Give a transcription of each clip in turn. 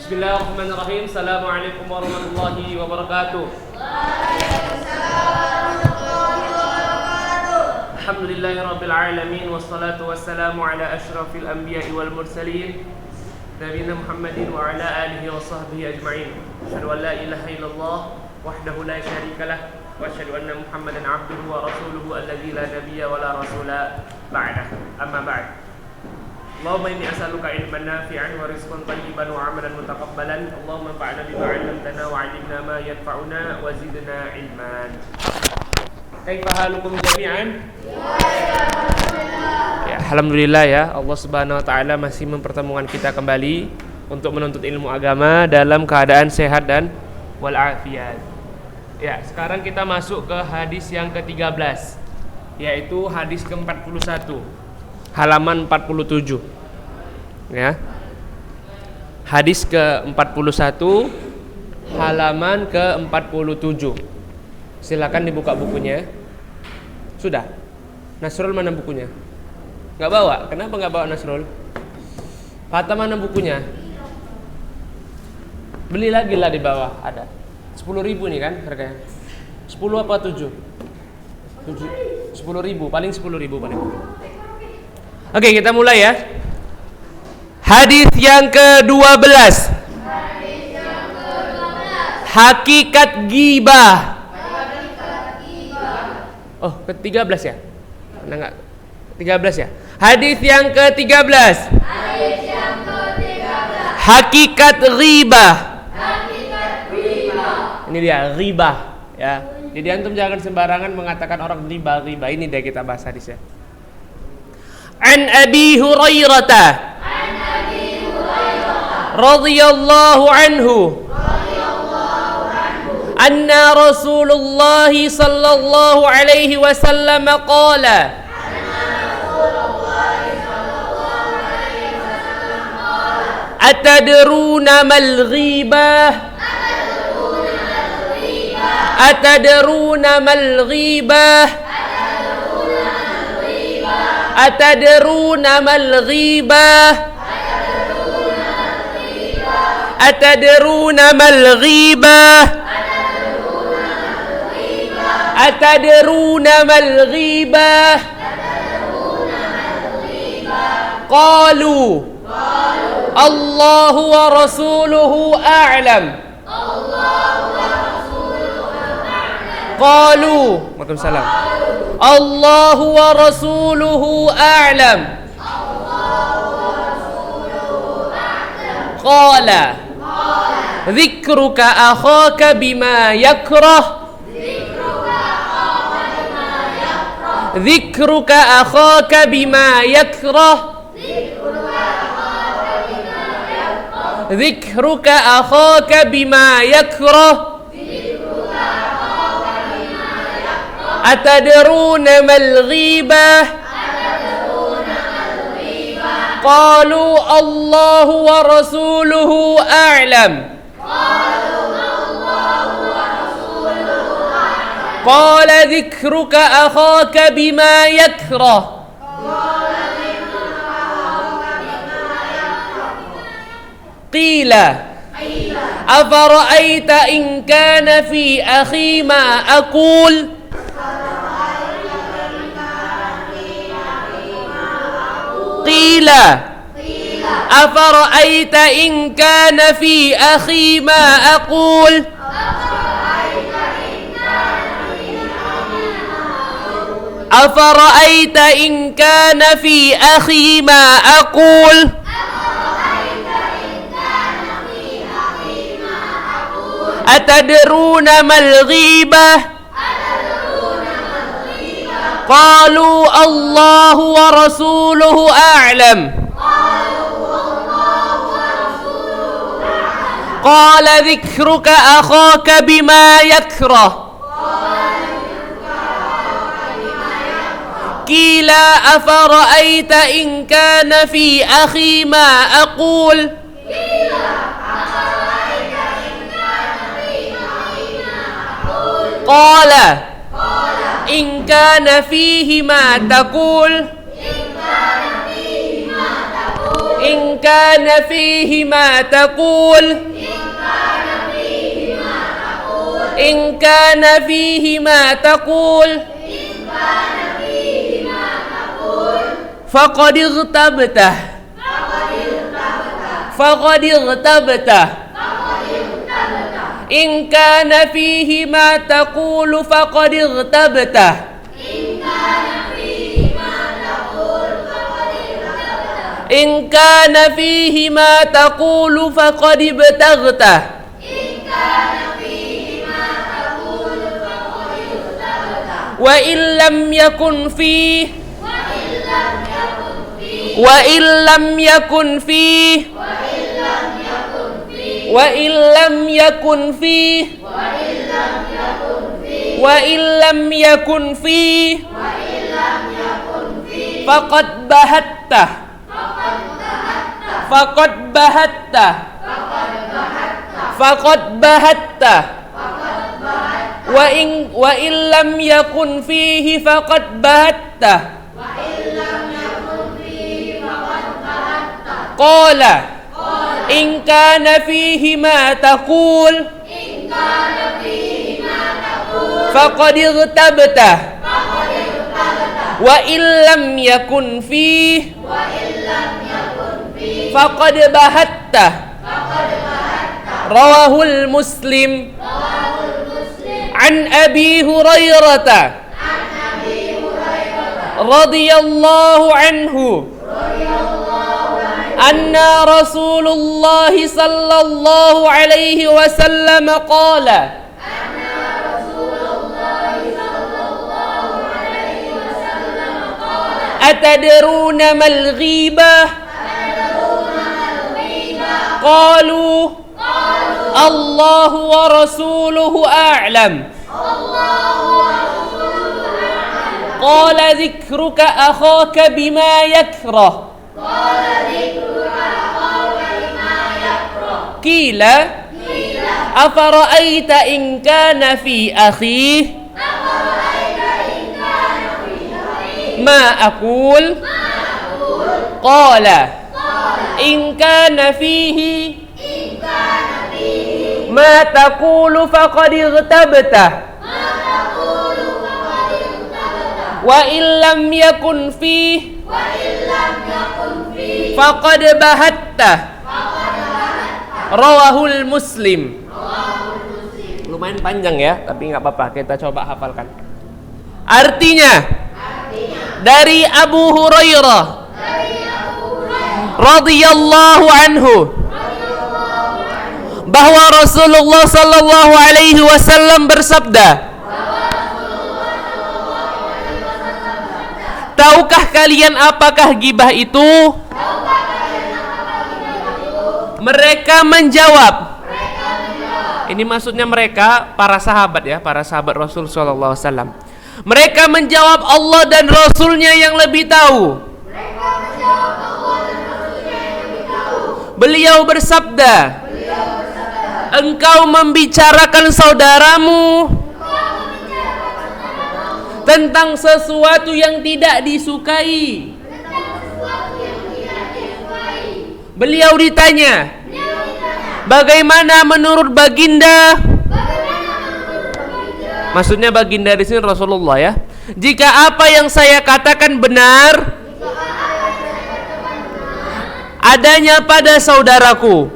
Bismillahirrahmanirrahim. Assalamualaikum warahmatullahi wabarakatuh. Alhamdulillahirabbil alamin wassalatu wassalamu ala asyrafil anbiya'i wal mursalin nabiyina Muhammadin wa ala alihi wa sahbihi ajma'in. Asyhadu an la ilaha illallah wahdahu la syarikalah wa asyhadu anna Muhammadan 'abduhu wa rasuluhu alladzi la nabiyya wa la rasula ba'dah. Amma ba'd. Allahumma inni as'aluka ilman nafi'an wa rizqan thayyiban wa 'amalan mutaqabbalan. Allahumma anfa'na bima 'allamtana wa 'allimna ma yanfa'una wa zidna ilman. Kaifa halukum jami'an? Ya, alhamdulillah ya, Allah Subhanahu wa taala masih mempertemukan kita kembali untuk menuntut ilmu agama dalam keadaan sehat dan walafiat. Ya, sekarang kita masuk ke hadis yang ke-13, yaitu hadis ke-41. Halaman 47. Ya. Hadis ke-41 halaman ke-47. Silakan dibuka bukunya. Sudah. Nasrul mana bukunya? Enggak bawa. Kenapa enggak bawa Nasrul? Fata mana bukunya? Beli lagi lah di bawah, ada. 10.000 nih kan harganya. 10 apa 7? 10.000, paling 10.000 paling. Oke, kita mulai ya. Hadis yang ke-12. Hakikat ghibah. Oh, ke-13 ya? Mana enggak? 13 ya? Hadis yang ke-13. Hakikat ghibah. Ini dia ghibah ya. Jadi antum jangan sembarangan mengatakan orang ghibah. Ini dia kita bahas hadisnya. An Abi Hurairah radhiyallahu anhu anna Rasulullah sallallahu alaihi wasallam qala atadruna mal ghibah atadruna mal ghibah atadruna mal ghibah atadruna mal ghibah atadruna mal ghibah qalu Allahu wa rasuluhu a'lam qalu waalaikumsalam Allahu wa rasuluhu a'lam qala dzikruka akhaka bima yakrah dzikruka akhaka bima yakrah dzikruka akhaka bima yakrah atadruna mal ghibah qalu Allahu wa rasuluhu a'lam qala dzikruka akhaka bima yakrah qila afara'aita in kana fi akhi ma aqul qila afara'aita in kana fi akhi ma aqul afara'aita in kana fi akhi ma aqul atadruna mal ghibah qalu Allahu wa rasuluhu a'lam qala dzikruka akhaka bima yakrah qila afara'aita in kana fi akhi ma aqul qala in kana fihi ma taqul kana fihi ma taqul in kana fihi ma taqul faqad ightabtah faqad ightabtah in kana fihi ma taqulu faqad ightabtah in kana fihi ma taqulu faqad ibtaghta wa illam yakun fihi wa illam yakun fihi wa illam yakun fihi wa illam yakun fihi faqad bahatta faqad bahatta faqad bahatta wa illam yakun fihi faqad bahatta qala in kana fihi ma taqul faqad ightabta wa illam yakun fihi faqad bahatta rawahul Muslim an Abi Hurairah radhiyallahu anhu anna Rasulullah sallallahu alaihi wasallam qala atadruna mal ghibah qalu Allah wa rasuluhu a'lam qala dhikruka akhaka bima yakrah qila afara'aita in kana fi akhi ma aqul qala in kana fihi ma taqulu faqad ightabta wa illam yakun fihi faqad bahatta rawahul Muslim. Lumayan panjang ya, tapi nggak apa-apa, kita coba hafalkan. Artinya dari Abu Hurairah radhiyallahu anhu bahwa Rasulullah sallallahu alaihi wasallam bersabda, tahukah kalian apakah ghibah itu? Mereka menjawab. Ini maksudnya mereka para sahabat ya, para sahabat Rasul sallallahu alaihi wasallam. Mereka menjawab Allah dan Rasulnya yang lebih tahu. Beliau bersabda, engkau membicarakan saudaramu tentang sesuatu yang tidak disukai. Beliau ditanya, bagaimana menurut baginda? Maksudnya baginda di sini Rasulullah ya. Jika apa yang saya katakan benar adanya pada saudaraku.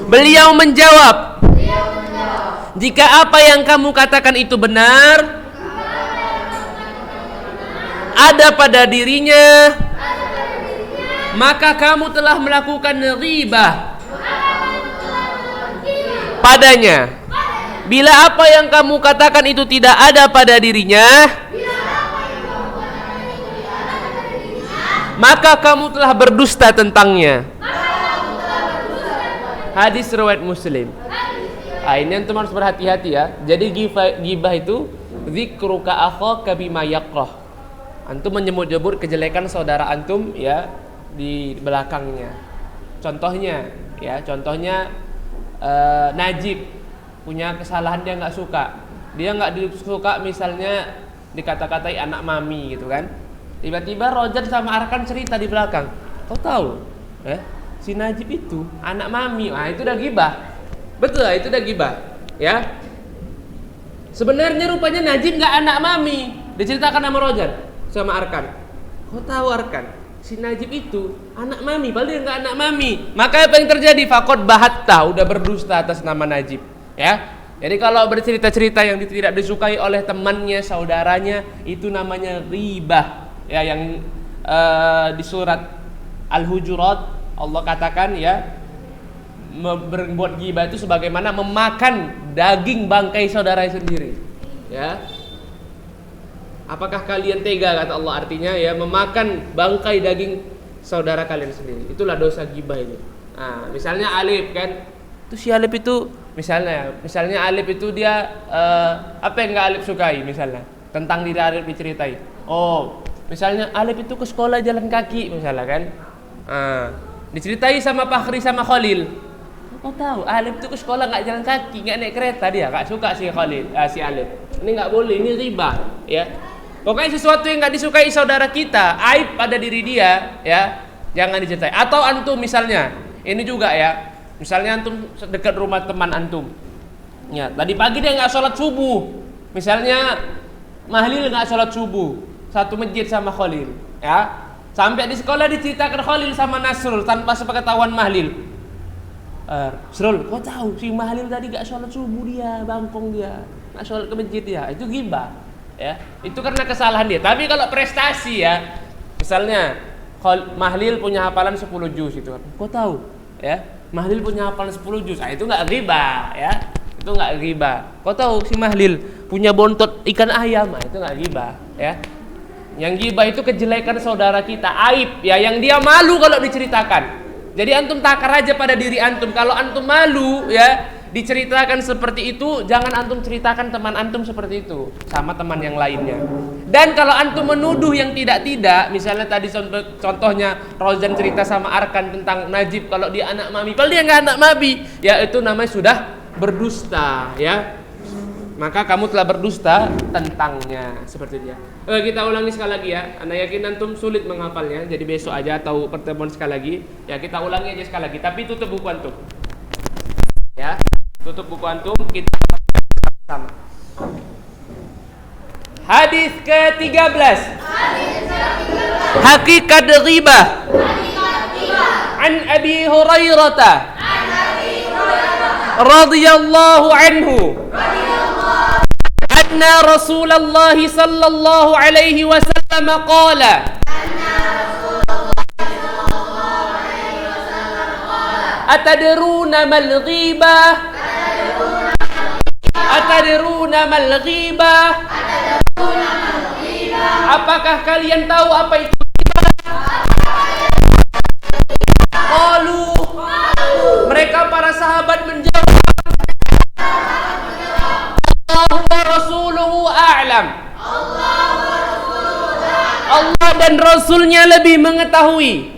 Beliau menjawab, jika apa yang kamu katakan itu benar ada pada dirinya, maka kamu telah melakukan ghibah padanya. Bila apa yang kamu katakan itu tidak ada pada dirinya, maka kamu telah berdusta tentangnya. Hadis riwayat Muslim. Ini antum harus berhati-hati ya. Jadi ghibah itu dzikruka akhaka bima yakrah. Antum menyebut-nyebut kejelekan saudara antum ya di belakangnya. Contohnya Najib punya kesalahan, dia nggak suka. Dia nggak suka misalnya dikata-katai anak mami gitu kan. Tiba-tiba Roger sama Arkan cerita di belakang, Kau tahu? Si Najib itu anak mami. Nah, itu udah gibah. Betul, itu udah gibah. Ya. Sebenarnya rupanya Najib nggak anak mami. Diceritakan sama Rojan, sama Arkan. Kau tahu Arkan? Si Najib itu anak mami, padahal dia nggak anak mami. Maka apa yang terjadi? Faqad bahatta, udah berdusta atas nama Najib. Ya. Jadi kalau bercerita-cerita yang tidak disukai oleh temannya, saudaranya, itu namanya ghibah. Ya, yang di surat Al-Hujurat Allah katakan ya, berbuat ghibah itu sebagaimana memakan daging bangkai saudara sendiri. Ya. Apakah kalian tega, kata Allah, artinya ya memakan bangkai daging saudara kalian sendiri. Itulah dosa ghibah ini. Nah, misalnya Alif kan, itu si Alif itu misalnya Alif itu dia apa yang enggak Alif sukai misalnya tentang diri Alif diceritai. Oh, misalnya Alif itu ke sekolah jalan kaki misalnya kan. Diceritai sama Fakhri sama Khalil. Kau tahu Alif itu ke sekolah enggak jalan kaki, enggak naik kereta, dia enggak suka si Alif. Ini enggak boleh, ini riba, ya. Pokoknya sesuatu yang enggak disukai saudara kita, aib pada diri dia, ya, jangan diceritai. Atau antum misalnya, ini juga ya. Misalnya antum dekat rumah teman antum. Ya, tadi pagi dia enggak sholat subuh. Misalnya Mahlil enggak sholat subuh, satu masjid sama Khalil, ya. Sampai di sekolah diceritakan Khalil sama Nasrul tanpa sepengetahuan Mahlil. Nasrul, kau tahu si Mahlil tadi enggak sholat subuh dia, bangkong dia, enggak sholat ke masjid dia. Itu ghibah, ya. Itu karena kesalahan dia. Tapi kalau prestasi ya, misalnya Mahlil punya hafalan 10 juz itu. Kau tahu, ya? Mahlil punya hafalan 10 juz. Itu enggak ghibah, ya. Itu enggak ghibah. Kau tahu si Mahlil punya bontot ikan ayam, itu enggak ghibah, ya. Yang ghibah itu kejelekan saudara kita, aib ya, yang dia malu kalau diceritakan. Jadi antum takar aja pada diri antum. Kalau antum malu ya diceritakan seperti itu, jangan antum ceritakan teman antum seperti itu sama teman yang lainnya. Dan kalau antum menuduh yang tidak-tidak, misalnya tadi contohnya Rozan cerita sama Arkan tentang Najib kalau dia anak mami, padahal dia nggak anak mami, ya itu namanya sudah berdusta, ya. Maka kamu telah berdusta tentangnya, seperti dia. Kita ulangi sekali lagi ya. Anda yakin antum sulit menghafalnya, jadi besok aja atau pertemuan sekali lagi. Ya kita ulangi aja sekali lagi. Tapi tutup buku antum. Ya, tutup buku antum. Kita sama. Hadis ke-13. Hakikat ghibah. An Abi Hurairah radhiyallahu anhu. أن رسول الله صلى الله عليه وسلم قال أتدرون ما الغيبة أتدرون ما الغيبة Apakah kalian tahu apa itu ghibah? Qalu, mereka para sahabat menjawab, Allah wa rasuluhu a'lam. Allah dan Rasulnya lebih mengetahui.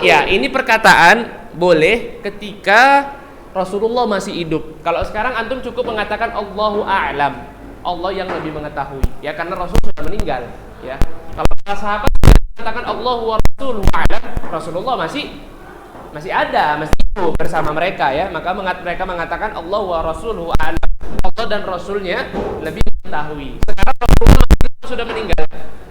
Ya, ini perkataan boleh ketika Rasulullah masih hidup. Kalau sekarang antum cukup mengatakan Allahu a'lam, Allah yang lebih mengetahui. Ya, karena Rasul sudah meninggal. Ya, kalau para sahabat mengatakan Allahu wa rasuluhu a'lam, Rasulullah masih ada, masih hidup bersama mereka, ya. Maka mereka mengatakan Allah wa rasuluhu a'lam, Allah dan Rasulnya lebih mengetahui. Sekarang Rasulullah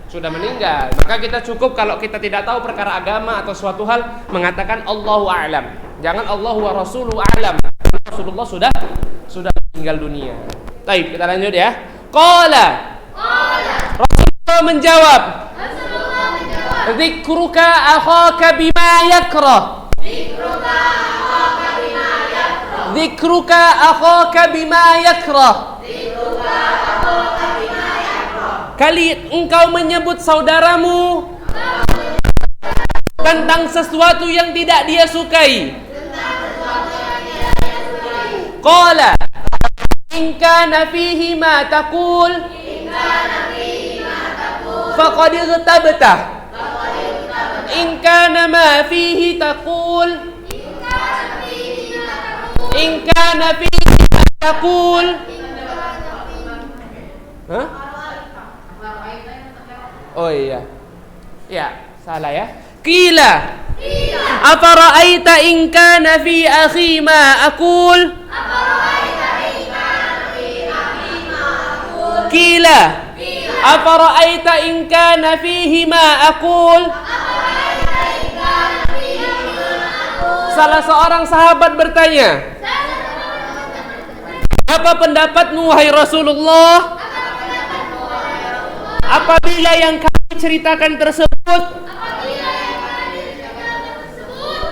sudah meninggal, maka kita cukup kalau kita tidak tahu perkara agama atau suatu hal mengatakan Allahu a'lam. Jangan Allah wa rasuluhu a'lam. Rasulullah sudah meninggal dunia. Baik, kita lanjut ya. Qala Rasulullah menjawab, dzikruka akhaka bima yakrah. Dzikruka akhaka bima yakrah. Kali engkau menyebut saudaramu tentang sesuatu yang tidak dia sukai. Qala in kana fihi ma taqul faqad igtabta. In kana ma fihi taqul in kana fihi ma taqul. Oh iya. Ya, Salah ya. Qila. Afara'aita in kana fi akhi ma aqul? Qila. Afara'aita in kana fihi ma aqul? Salah seorang sahabat bertanya, apa pendapatmu wahai Rasulullah apabila yang kami ceritakan tersebut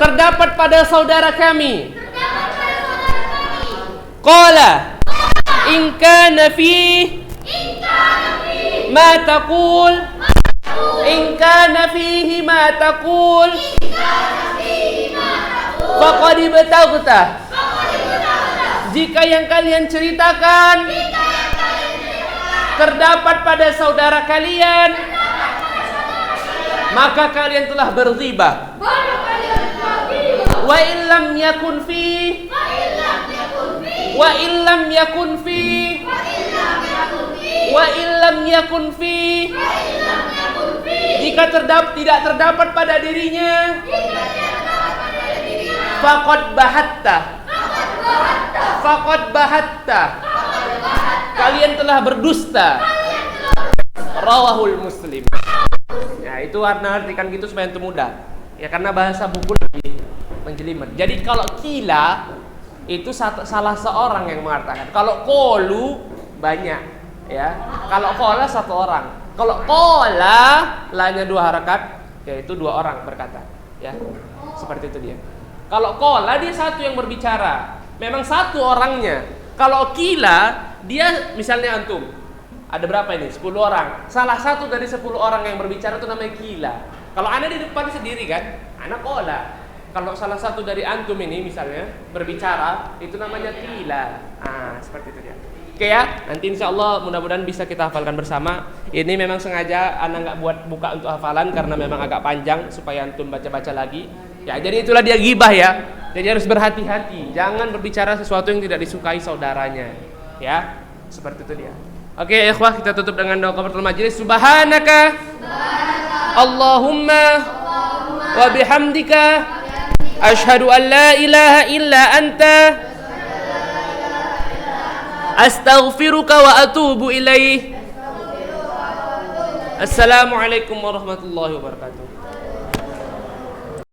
terdapat pada saudara kami? Qala in kana fi ma taqul in kana fihi ma taqul faqad ibtaghta. Jika yang kalian ceritakan terdapat pada saudara kalian, maka kalian telah berghibah. Wa illam yakun fi wa illam yakun fi wa illam yakun fi, jika tidak terdapat pada dirinya, faqad bahatta. Faqad bahatta. Kalian telah berdusta. Rawahul Muslim. Ya, itu warna artikan gitu supaya itu mudah. Ya, karena bahasa buku lebih menjelimet. Jadi kalau kila itu salah seorang yang mengatakan. Kalau qalu banyak, ya. Kalau qala satu orang. Kalau qala lanya 2 harakat, yaitu 2 orang berkata, ya. Seperti itu dia. Kalau qala dia satu yang berbicara. Memang satu orangnya. Kalau kila dia misalnya antum ada berapa ini? 10 orang. Salah satu dari 10 orang yang berbicara itu namanya kila. Kalau anda di depan sendiri kan, anak qala. Kalau salah satu dari antum ini misalnya berbicara, itu namanya kila. Seperti itu dia. Oke ya, nanti insya Allah mudah-mudahan bisa kita hafalkan bersama. Ini memang sengaja anak nggak buat buka untuk hafalan karena memang agak panjang supaya antum baca-baca lagi. Ya, jadi itulah dia ghibah ya. Jadi harus berhati-hati, jangan berbicara sesuatu yang tidak disukai saudaranya. Ya, seperti itu dia. Oke, ikhwah, kita tutup dengan doa kafaratul majelis. Subhanaka Allahumma wa bihamdika asyhadu an la ilaha illa anta astaghfiruka wa atubu ilaih. Assalamualaikum warahmatullahi wabarakatuh.